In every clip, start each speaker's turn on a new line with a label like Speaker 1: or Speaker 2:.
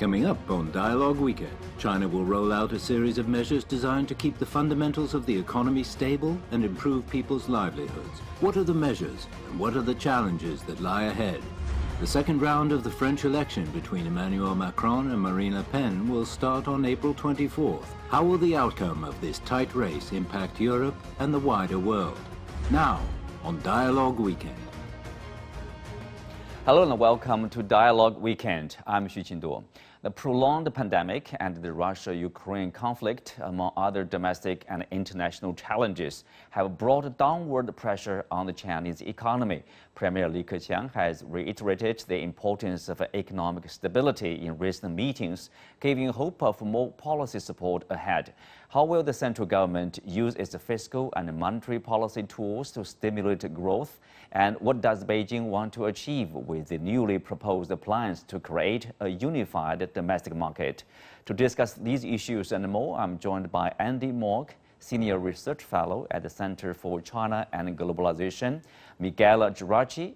Speaker 1: Coming up on Dialogue Weekend, China will roll out a series of measures designed to keep the fundamentals of the economy stable and improve people's livelihoods. What are the measures and what are the challenges that lie ahead? The second round of the French election between Emmanuel Macron and Marine Le Pen will start on April 24th. How will the outcome of this tight race impact Europe and the wider world? Now, on Dialogue Weekend.
Speaker 2: Hello and welcome to Dialogue Weekend. I'm Xu Qingduo. The prolonged pandemic and the Russia-Ukraine conflict, among other domestic and international challenges, have brought downward pressure on the Chinese economy. Premier Li Keqiang has reiterated the importance of economic stability in recent meetings, giving hope of more policy support ahead. How will the central government use its fiscal and monetary policy tools to stimulate growth? And what does Beijing want to achieve with the newly proposed plans to create a unified domestic market? To discuss these issues and more, I'm joined by Andy Morg, Senior Research Fellow at the Center for China and Globalization, Miguel Geraci,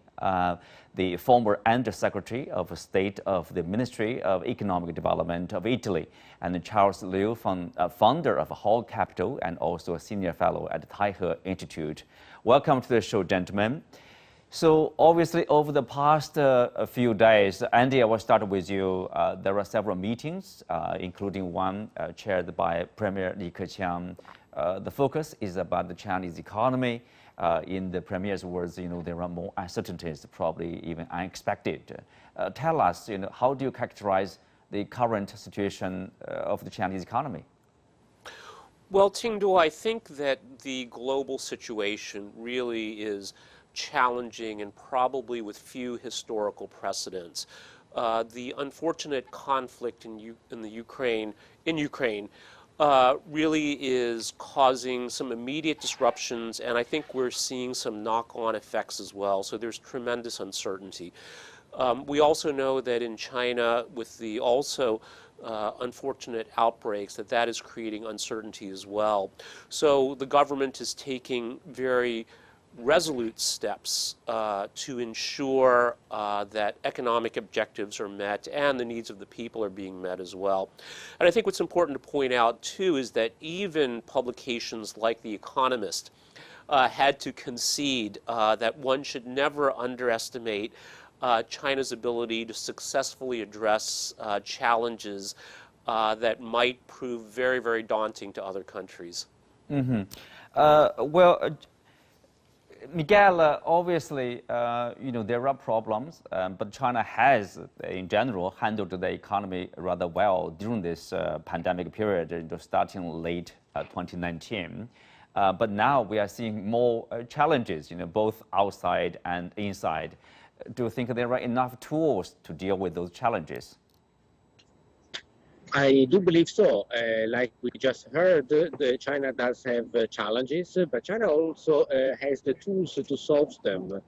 Speaker 2: the former Under-Secretary of State of the Ministry of Economic Development of Italy, and Charles Liu, founder of Hall Capital and also a Senior Fellow at the Taihe Institute. Welcome to the show, gentlemen. So obviously, over the past few days, Andy, I will start with you. There are several meetings, including one chaired by Premier Li Keqiang. The focus is about the Chinese economy. In the Premier's words, there are more uncertainties, probably even unexpected. Tell us, how do you characterize the current situation of the Chinese economy?
Speaker 3: Well, Qingduo, I think that the global situation really is challenging and probably with few historical precedents. The unfortunate conflict in Ukraine really is causing some immediate disruptions, and I think we're seeing some knock-on effects as well. So there's tremendous uncertainty. We also know that in China, with the unfortunate outbreaks, that is creating uncertainty as well. So the government is taking very resolute steps to ensure that economic objectives are met and the needs of the people are being met as well. And I think what's important to point out too is that even publications like The Economist had to concede that one should never underestimate China's ability to successfully address challenges that might prove very, very daunting to other countries.
Speaker 2: Mm-hmm. Miguel, obviously, there are problems, but China has, in general, handled the economy rather well during this pandemic period, starting late 2019. But now we are seeing more challenges, both outside and inside. Do you think there are enough tools to deal with those challenges?
Speaker 4: I do believe so. Like we just heard, China does have challenges, but China also has the tools to solve them.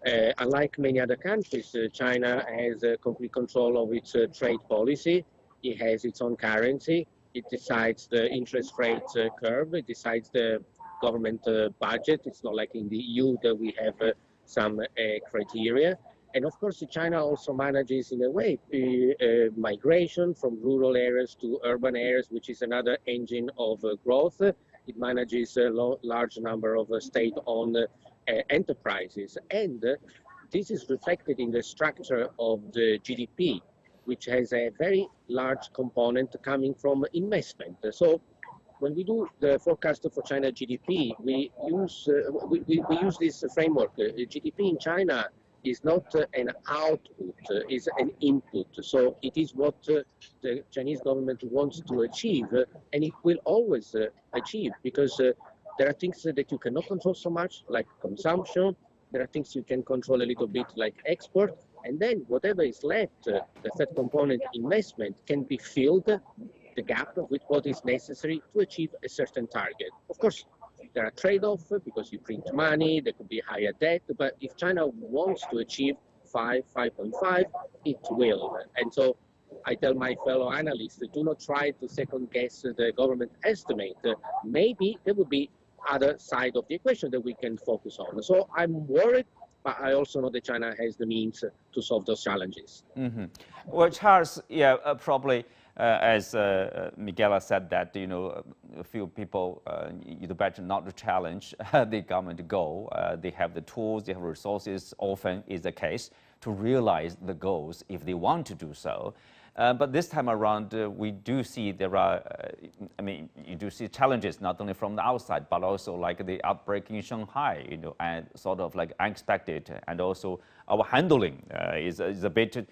Speaker 4: Unlike many other countries, China has complete control of its trade policy. It has its own currency. It decides the interest rate curve. It decides the government budget. It's not like in the EU that we have some criteria. And of course, China also manages, in a way, migration from rural areas to urban areas, which is another engine of growth. It manages a large number of state-owned enterprises. And this is reflected in the structure of the GDP, which has a very large component coming from investment. So when we do the forecast for China GDP, we use this framework. GDP in China is not an output, is an input. So it is what the Chinese government wants to achieve, and it will always achieve, because there are things that you cannot control so much, like consumption. There are things you can control a little bit, like export. And then whatever is left, the third component, investment, can be filled, the gap, with what is necessary to achieve a certain target. Of course, there are trade-offs because you print money, there could be higher debt, but if China wants to achieve 5.5, it will. And so I tell my fellow analysts, do not try to second guess the government estimate. Maybe there will be other side of the equation that we can focus on. So I'm worried but I also know that China has the means to solve those challenges.
Speaker 2: Well, Charles, yeah, probably as Miguel said that, a few people, you better not to challenge the government goal. They have the tools, they have resources, often is the case, to realize the goals if they want to do so. But this time around, we do see there are, you do see challenges not only from the outside, but also like the outbreak in Shanghai, and sort of like unexpected, and also our handling is a bit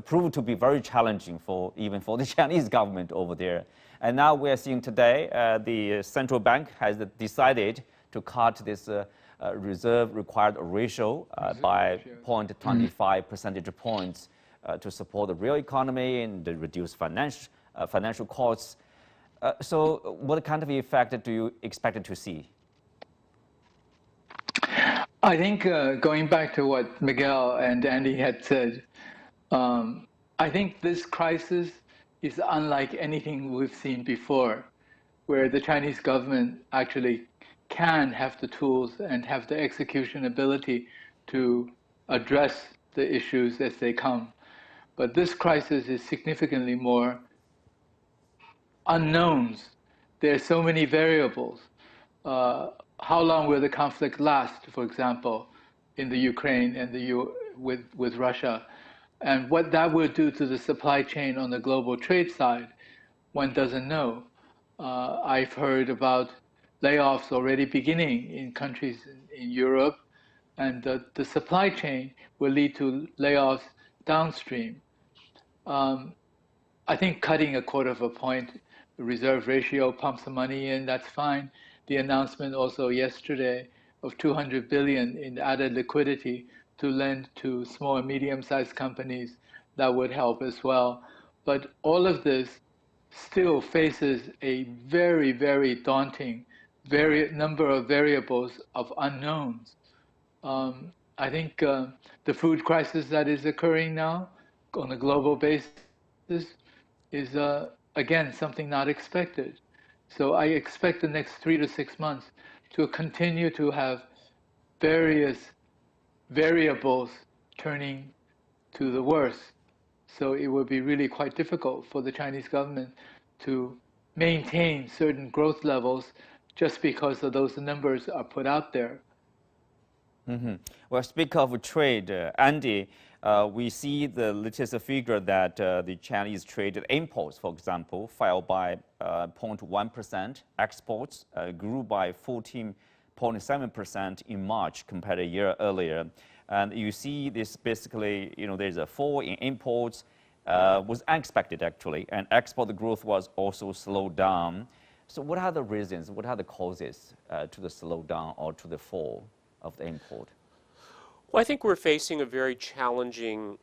Speaker 2: proved to be very challenging even for the Chinese government over there. And now we are seeing today the central bank has decided to cut this reserve required ratio by 0.25 percentage points to support the real economy and reduce financial costs. So what kind of effect do you expect to see?
Speaker 5: I think going back to what Miguel and Andy had said, I think this crisis is unlike anything we've seen before, where the Chinese government actually can have the tools and have the execution ability to address the issues as they come. But this crisis is significantly more unknowns. There are so many variables. How long will the conflict last, for example, in the Ukraine and with Russia? And what that will do to the supply chain on the global trade side, one doesn't know. I've heard about layoffs already beginning in countries in Europe, and the supply chain will lead to layoffs downstream. I think cutting 1/4 point reserve ratio, pump some money in, that's fine. The announcement also yesterday of 200 billion in added liquidity to lend to small and medium-sized companies, that would help as well. But all of this still faces a very, very daunting number of variables of unknowns. I think the food crisis that is occurring now on a global basis is, again, something not expected. So I expect the next 3 to 6 months to continue to have various variables turning to the worse. So it will be really quite difficult for the Chinese government to maintain certain growth levels just because of those numbers are put out there.
Speaker 2: Well, speak of trade, Andy, we see the latest figure that the Chinese trade imports, for example, fell by 0.1%. Exports grew by 14.7% in March compared to a year earlier. And you see this basically, there's a fall in imports, was unexpected actually, and export growth was also slowed down. So what are the reasons, what are the causes to the slowdown or to the fall of the import?
Speaker 3: Well, I think we're facing a very challenging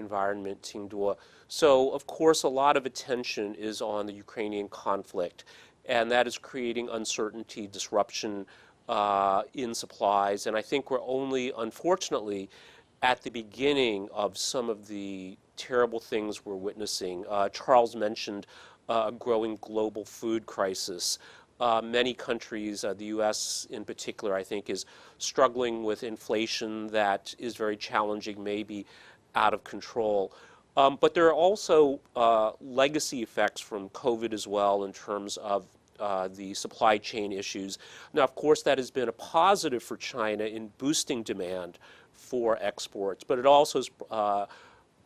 Speaker 3: environment, Ting Duo. So, of course, a lot of attention is on the Ukrainian conflict, and that is creating uncertainty, disruption in supplies. And I think we're only, unfortunately, at the beginning of some of the terrible things we're witnessing. Charles mentioned a growing global food crisis. Many countries, the U.S. in particular, I think, is struggling with inflation that is very challenging, maybe out of control. But there are also legacy effects from COVID as well in terms of the supply chain issues. Now, of course, that has been a positive for China in boosting demand for exports, but it also has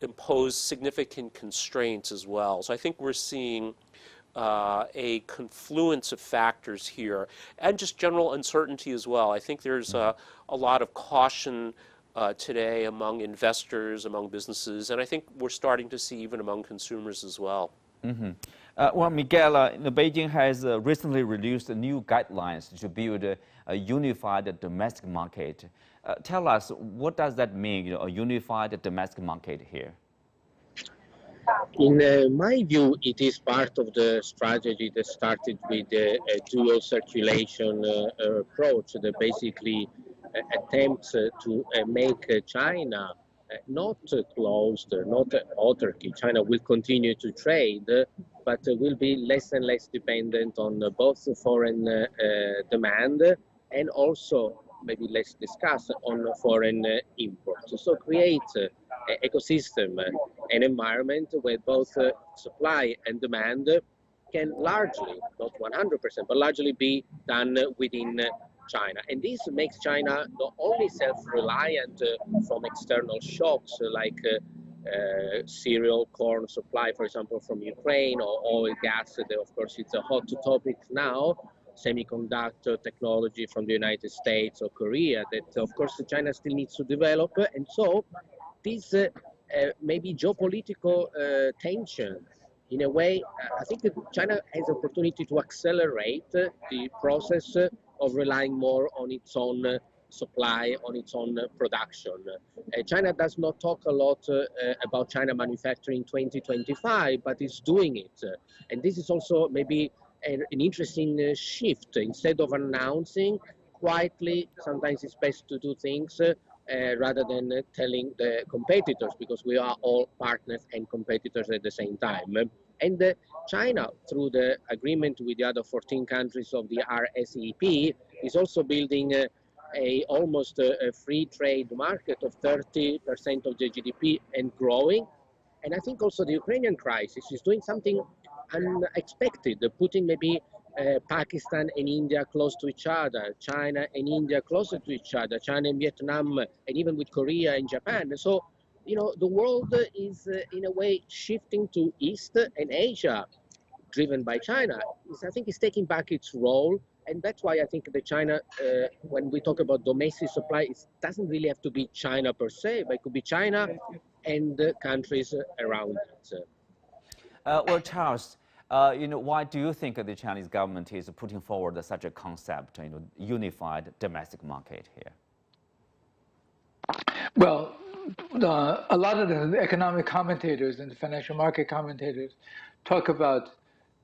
Speaker 3: imposed significant constraints as well. So I think we're seeing a confluence of factors here, and just general uncertainty as well. I think there's a lot of caution today among investors, among businesses, and I think we're starting to see even among consumers as well.
Speaker 2: Well, Miguel, Beijing has recently released new guidelines to build a unified domestic market. Tell us, what does that mean, a unified domestic market here?
Speaker 4: In my view, it is part of the strategy that started with a dual circulation approach that basically attempts to make China not closed, not autarky. China will continue to trade, but will be less and less dependent on both foreign demand and also maybe less discussed on foreign imports. So create an ecosystem, an environment where both supply and demand can largely, not 100%, but largely be done within China. And this makes China not only self-reliant from external shocks like cereal, corn supply, for example, from Ukraine, or oil, gas, that of course it's a hot topic now, semiconductor technology from the United States or Korea, that of course China still needs to develop. And so this maybe geopolitical tension, in a way, I think that China has the opportunity to accelerate the process of relying more on its own supply, on its own production. China does not talk a lot about China manufacturing 2025, but it's doing it. And this is also maybe an interesting shift. Instead of announcing quietly, sometimes it's best to do things rather than telling the competitors, because we are all partners and competitors at the same time. And China, through the agreement with the other 14 countries of the RCEP, is also building almost a free trade market of 30% of the GDP and growing. And I think also the Ukrainian crisis is doing something unexpected, putting maybe Pakistan and India close to each other, China and India closer to each other, China and Vietnam, and even with Korea and Japan. So, you know, the world is in a way shifting to East, and Asia, driven by China, I think is taking back its role. And that's why I think that China, when we talk about domestic supply, it doesn't really have to be China per se, but it could be China and the countries around it.
Speaker 2: Well, Charles, why do you think the Chinese government is putting forward such a concept, unified domestic market here?
Speaker 5: Well, a lot of the economic commentators and the financial market commentators talk about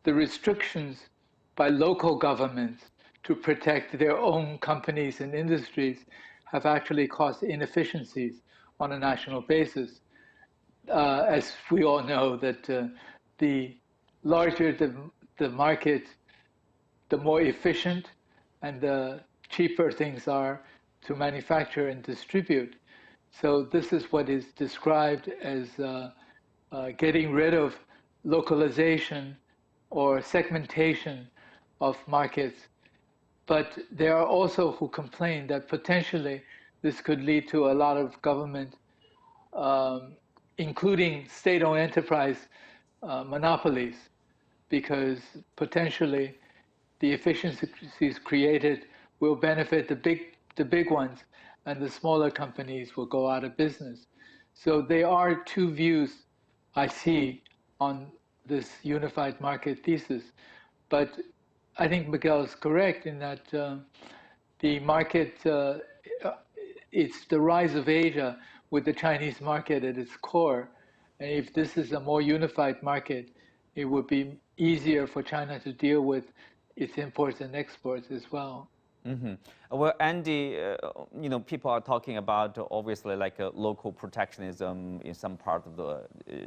Speaker 5: the restrictions by local governments to protect their own companies and industries have actually caused inefficiencies on a national basis. As we all know, that the larger the market, the more efficient and the cheaper things are to manufacture and distribute. So this is what is described as getting rid of localization or segmentation of markets. But there are also who complain that potentially this could lead to a lot of government, including state-owned enterprise monopolies, because potentially the efficiencies created will benefit the big ones, and the smaller companies will go out of business. So there are two views I see on this unified market thesis. But I think Miguel is correct in that the market, it's the rise of Asia with the Chinese market at its core. And if this is a more unified market, it would be easier for China to deal with its imports and exports as well.
Speaker 2: Mm-hmm. Well, Andy, people are talking about obviously like a local protectionism in some part of the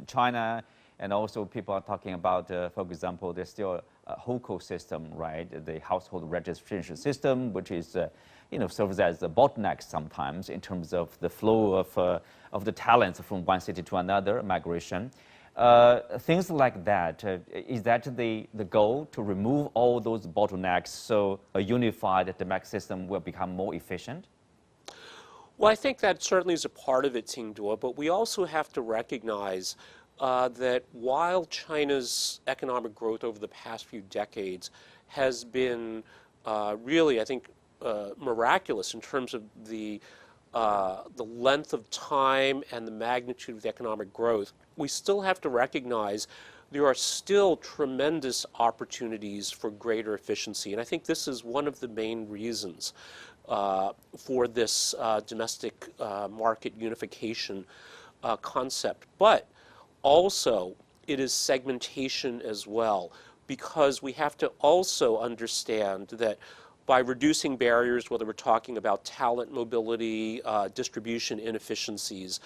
Speaker 2: China, and also people are talking about, for example, there's still a HOCO system, right? The household registration system, which is, serves as a bottleneck sometimes in terms of the flow of the talents from one city to another, migration. Things like that, is that the goal, to remove all those bottlenecks so a unified domestic system will become more efficient?
Speaker 3: Well, I think that certainly is a part of it, Tingdua, but we also have to recognize that while China's economic growth over the past few decades has been really, I think, miraculous in terms of the length of time and the magnitude of the economic growth, we still have to recognize there are still tremendous opportunities for greater efficiency. And I think this is one of the main reasons for this domestic market unification concept. But also, it is segmentation as well, because we have to also understand that by reducing barriers, whether we're talking about talent mobility, distribution inefficiencies,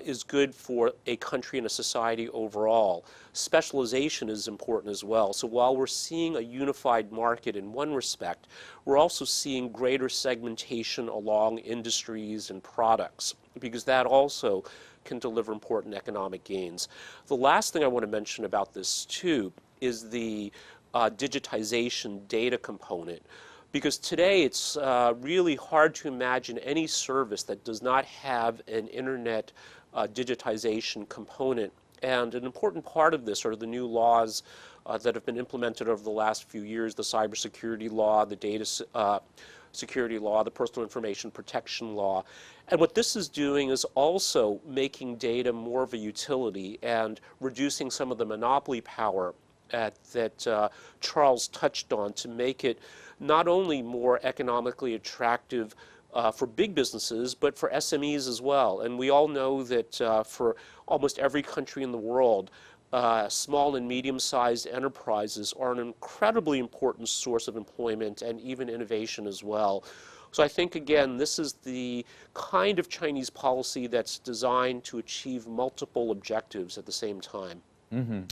Speaker 3: is good for a country and a society overall. Specialization is important as well. So while we're seeing a unified market in one respect, we're also seeing greater segmentation along industries and products, because that also can deliver important economic gains. The last thing I want to mention about this too is the digitization data component. Because today it's really hard to imagine any service that does not have an internet digitization component. And an important part of this are the new laws that have been implemented over the last few years, the cybersecurity law, the data security law, the personal information protection law. And what this is doing is also making data more of a utility and reducing some of the monopoly power that Charles touched on to make it not only more economically attractive for big businesses, but for SMEs as well. And we all know that for almost every country in the world, small and medium-sized enterprises are an incredibly important source of employment and even innovation as well. So I think, again, this is the kind of Chinese policy that's designed to achieve multiple objectives at the same time.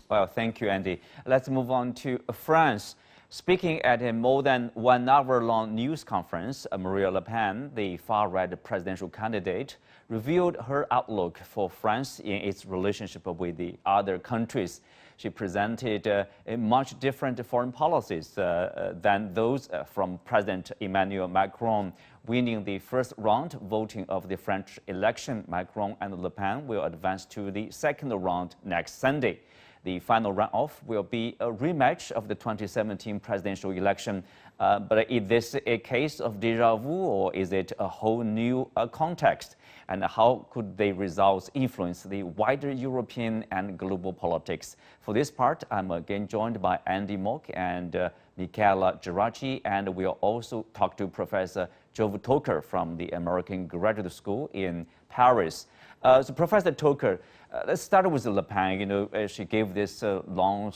Speaker 2: Well, thank you, Andy. Let's move on to France. Speaking at a more than 1 hour-long news conference, Marine Le Pen, the far-right presidential candidate, revealed her outlook for France in its relationship with the other countries. She presented much different foreign policies than those from President Emmanuel Macron. Winning the first round voting of the French election, Macron and Le Pen will advance to the second round next Sunday. The final runoff will be a rematch of the 2017 presidential election. But is this a case of déjà vu, or is it a whole new context? And how could the results influence the wider European and global politics? For this part, I'm again joined by Andy Mock and Michaela Geraci, and we'll also talk to Professor Jove Toker from the American Graduate School in Paris. So Professor Toker, let's start with Le Pen. You know, she gave this long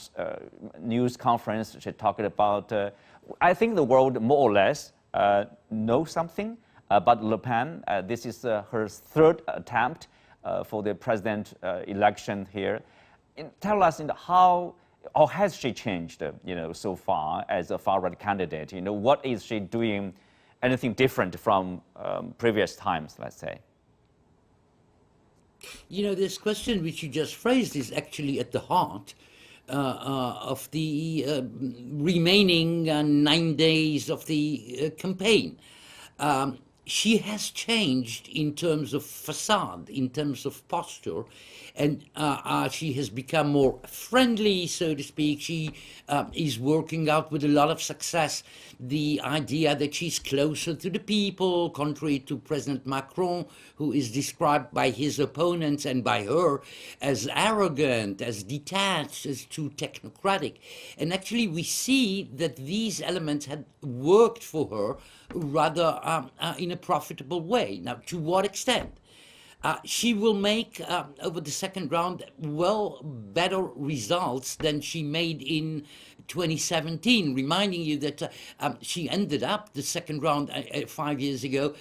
Speaker 2: news conference. She talked about, I think the world more or less knows something about Le Pen. This is her third attempt for the president election here. Tell us how, or has she changed, so far as a far-right candidate? What is she doing, anything different from previous times, let's say?
Speaker 6: This question which you just phrased is actually at the heart of the remaining 9 days of the campaign. She has changed in terms of facade, in terms of posture, and she has become more friendly, so to speak. She is working out with a lot of success the idea that she's closer to the people, contrary to President Macron, who is described by his opponents and by her as arrogant, as detached, as too technocratic. And actually we see that these elements had worked for her rather in a profitable way. Now, to what extent? She will make, over the second round, better results than she made in 2017, reminding you that she ended up the second round 5 years ago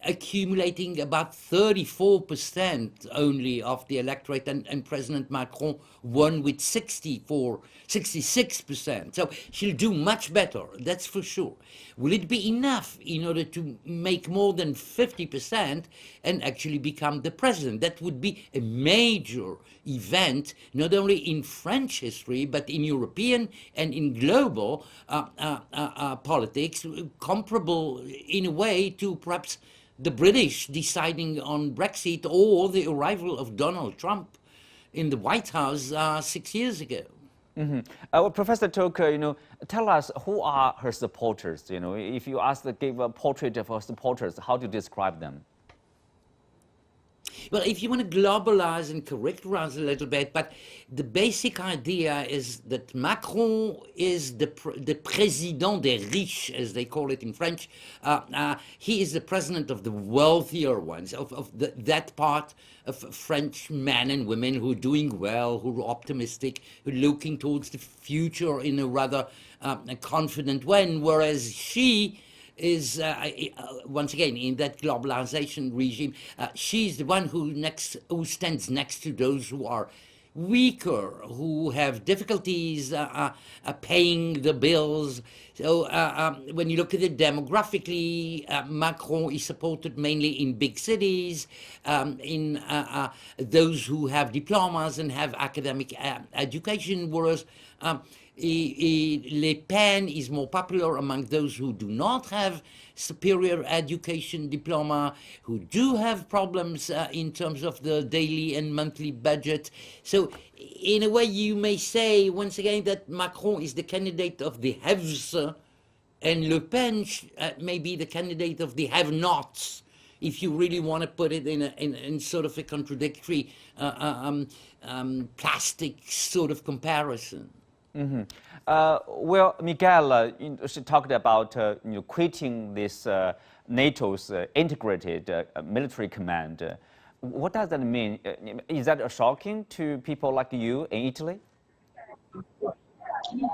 Speaker 6: accumulating about 34% only of the electorate, and President Macron won with 66%. So she'll do much better, that's for sure. Will it be enough in order to make more than 50% and actually become the president? That would be a major event, not only in French history, but in European and in global politics, comparable in a way to perhaps the British deciding on Brexit or the arrival of Donald Trump in the White House 6 years ago.
Speaker 2: Well, Professor Toker, tell us who are her supporters. If you ask to give a portrait of her supporters, how do you describe them?
Speaker 6: Well, if you want to globalize and characterize a little bit, but the basic idea is that Macron is the président des riches, as they call it in French. He is the president of the wealthier ones, of that part of French men and women who are doing well, who are optimistic, who are looking towards the future in a rather confident way, whereas she is once again in that globalization regime. She's the one who stands next to those who are weaker, who have difficulties paying the bills. So when you look at it demographically, Macron is supported mainly in big cities, in those who have diplomas and have academic education, whereas Le Pen is more popular among those who do not have superior education diploma, who do have problems in terms of the daily and monthly budget. So in a way you may say once again that Macron is the candidate of the haves and Le Pen may be the candidate of the have-nots, if you really want to put it in sort of a contradictory plastic sort of comparison.
Speaker 2: Mm-hmm. Well, Miguel, she talked about quitting this NATO's integrated military command. What does that mean? Is that shocking to people like you in Italy?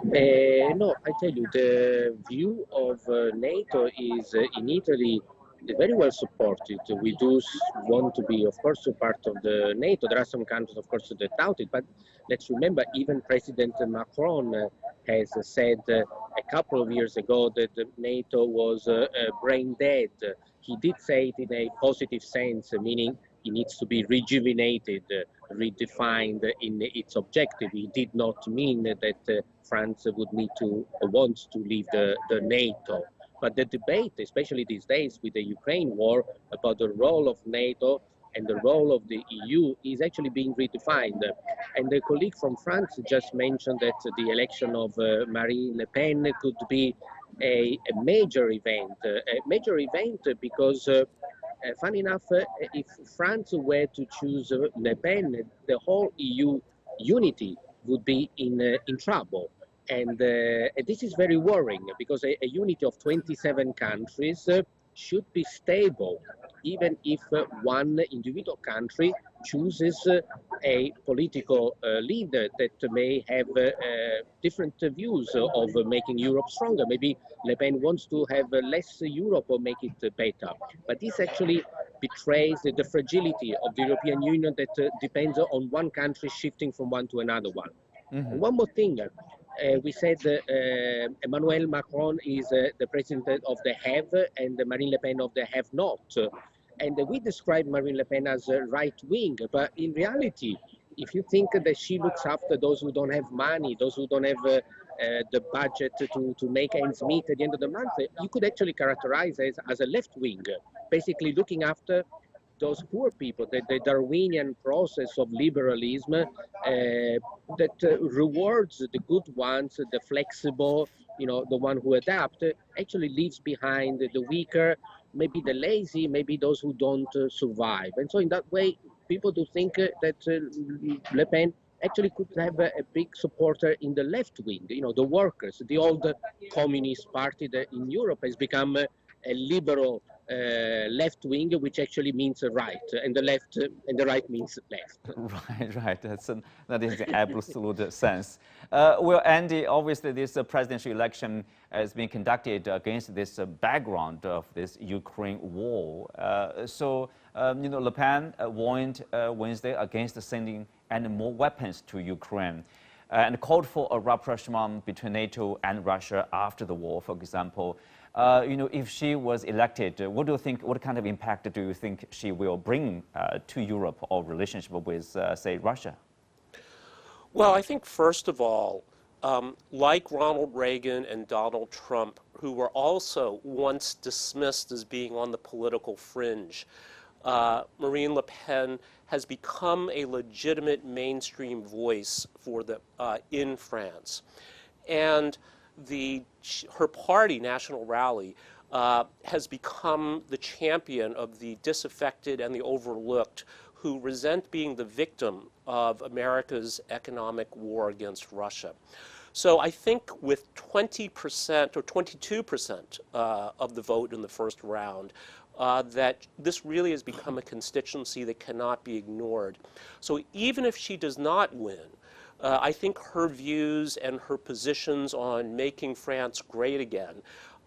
Speaker 4: No, I tell you, the view of NATO is in Italy very well supported. We do want to be, of course, a part of the NATO. There are some countries, of course, that doubt it, but let's remember, even President Macron has said a couple of years ago that NATO was brain dead. He did say it in a positive sense, meaning it needs to be rejuvenated, redefined in its objective. He did not mean that France would need to want to leave the NATO. But the debate, especially these days with the Ukraine war, about the role of NATO and the role of the EU is actually being redefined. And the colleague from France just mentioned that the election of Marine Le Pen could be a major event. A major event because, funny enough, if France were to choose Le Pen, the whole EU unity would be in trouble. And this is very worrying because a unity of 27 countries should be stable, even if one individual country chooses a political leader that may have different views of making Europe stronger. Maybe Le Pen wants to have less Europe or make it better. But this actually betrays the fragility of the European Union that depends on one country shifting from one to another one. Mm-hmm. One more thing. We said Emmanuel Macron is the president of the have and Marine Le Pen of the have not. And we describe Marine Le Pen as right wing, but in reality, if you think that she looks after those who don't have money, those who don't have the budget to make ends meet at the end of the month, you could actually characterize it as a left wing, basically looking after those poor people, the Darwinian process of liberalism that rewards the good ones, the flexible, the one who adapt, actually leaves behind the weaker, maybe the lazy, maybe those who don't survive. And so in that way, people do think that Le Pen actually could have a big supporter in the left wing, the workers. The old Communist Party that in Europe has become a liberal left wing, which actually means right, and the left and the right means left.
Speaker 2: Right. That is the absolute sense. Well, Andy, obviously this presidential election has been conducted against this background of this Ukraine war. So, Le Pen warned Wednesday against sending any more weapons to Ukraine and called for a rapprochement between NATO and Russia after the war, for example. If she was elected, what do you think? What kind of impact do you think she will bring to Europe or relationship with, say, Russia?
Speaker 3: Well, I think first of all, like Ronald Reagan and Donald Trump, who were also once dismissed as being on the political fringe, Marine Le Pen has become a legitimate mainstream voice for in France, and her party, National Rally, has become the champion of the disaffected and the overlooked who resent being the victim of America's economic war against Russia. So I think with 20% or 22% of the vote in the first round, that this really has become a constituency that cannot be ignored. So even if she does not win, I think her views and her positions on making France great again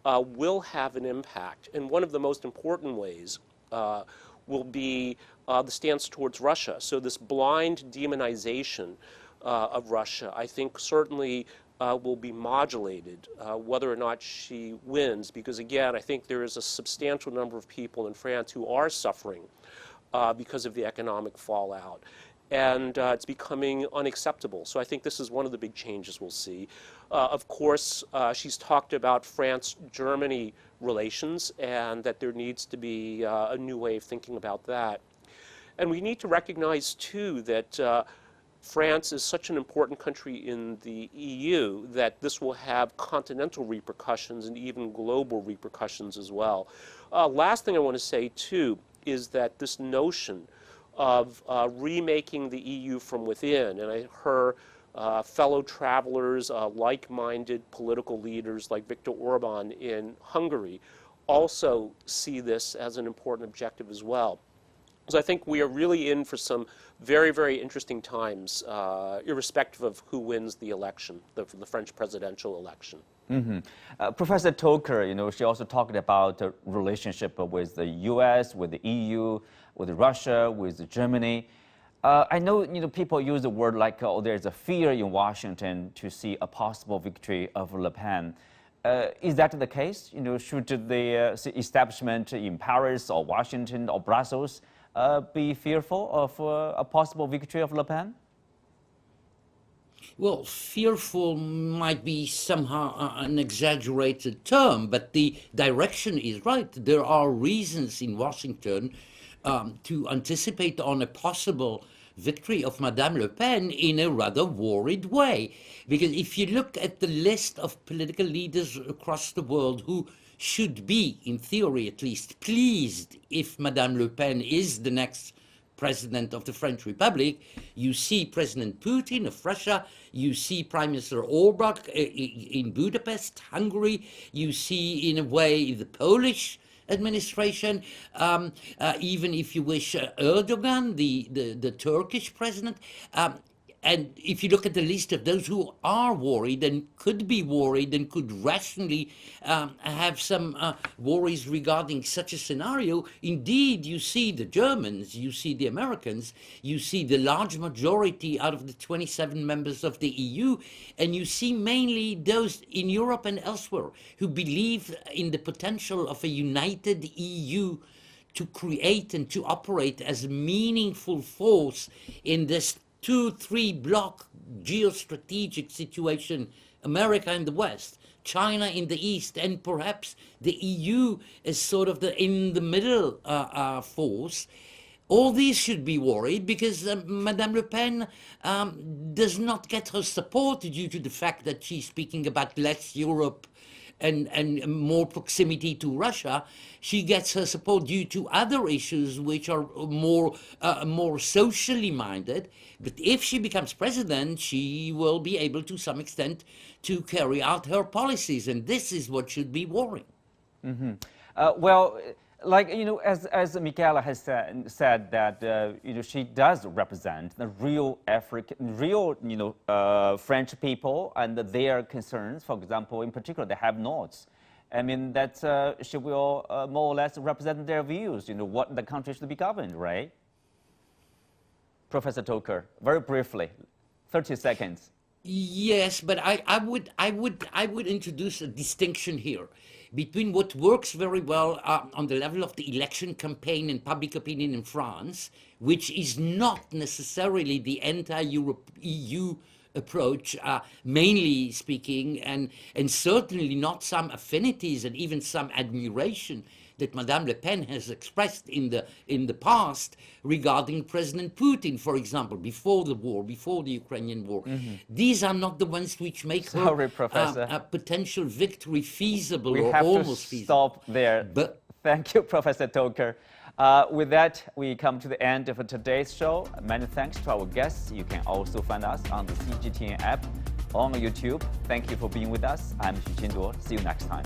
Speaker 3: will have an impact. And one of the most important ways will be the stance towards Russia. So this blind demonization of Russia, I think certainly will be modulated whether or not she wins, because again, I think there is a substantial number of people in France who are suffering because of the economic fallout. And it's becoming unacceptable. So I think this is one of the big changes we'll see. Of course, she's talked about France-Germany relations and that there needs to be a new way of thinking about that. And we need to recognize, too, that France is such an important country in the EU that this will have continental repercussions and even global repercussions as well. Last thing I want to say, too, is that this notion of remaking the EU from within, and her fellow travelers, like-minded political leaders like Viktor Orban in Hungary also see this as an important objective as well. So I think we are really in for some very, very interesting times, irrespective of who wins the election, the French presidential election.
Speaker 2: Professor Toker, she also talked about the relationship with the U.S., with the EU, with Russia, with Germany. I know, people use the word like, there's a fear in Washington to see a possible victory of Le Pen. Is that the case? Should the establishment in Paris or Washington or Brussels be fearful of a possible victory of Le Pen?
Speaker 6: Well, fearful might be somehow an exaggerated term, but the direction is right. There are reasons in Washington to anticipate on a possible victory of Madame Le Pen in a rather worried way. Because if you look at the list of political leaders across the world who should be, in theory at least, pleased if Madame Le Pen is the next president of the French Republic, you see President Putin of Russia, you see Prime Minister Orban in Budapest, Hungary, you see in a way the Polish administration, even if you wish Erdogan, the Turkish president. And if you look at the list of those who are worried and could be worried and could rationally have some worries regarding such a scenario, indeed you see the Germans, you see the Americans, you see the large majority out of the 27 members of the EU, and you see mainly those in Europe and elsewhere who believe in the potential of a united EU to create and to operate as a meaningful force in this 2-3 block geostrategic situation, America in the West, China in the East, and perhaps the EU as sort of the in the middle force. All these should be worried because Madame Le Pen does not get her support due to the fact that she's speaking about less Europe and more proximity to Russia. She gets her support due to other issues which are more socially minded. But if she becomes president, she will be able to some extent to carry out her policies, and this is what should be worrying.
Speaker 2: Well, like, as Michaela has said that, she does represent the real French people and their concerns. For example, in particular, the have-nots. I mean, that she will more or less represent their views, what the country should be governed, right? Professor Toker, very briefly, 30 seconds.
Speaker 6: Yes, but I would introduce a distinction here between what works very well on the level of the election campaign and public opinion in France, which is not necessarily the anti-EU approach, mainly speaking, and certainly not some affinities and even some admiration that Madame Le Pen has expressed in the past regarding President Putin, for example, before the war, before the Ukrainian war. These are not the ones which make her a potential victory feasible
Speaker 2: we
Speaker 6: or
Speaker 2: have
Speaker 6: almost
Speaker 2: to
Speaker 6: feasible.
Speaker 2: Stop there.
Speaker 6: But
Speaker 2: thank you, Professor Toker. With that, we come to the end of today's show. Many thanks to our guests. You can also find us on the CGTN app, on YouTube. Thank you for being with us. I'm Xu Qinduo. See you next time.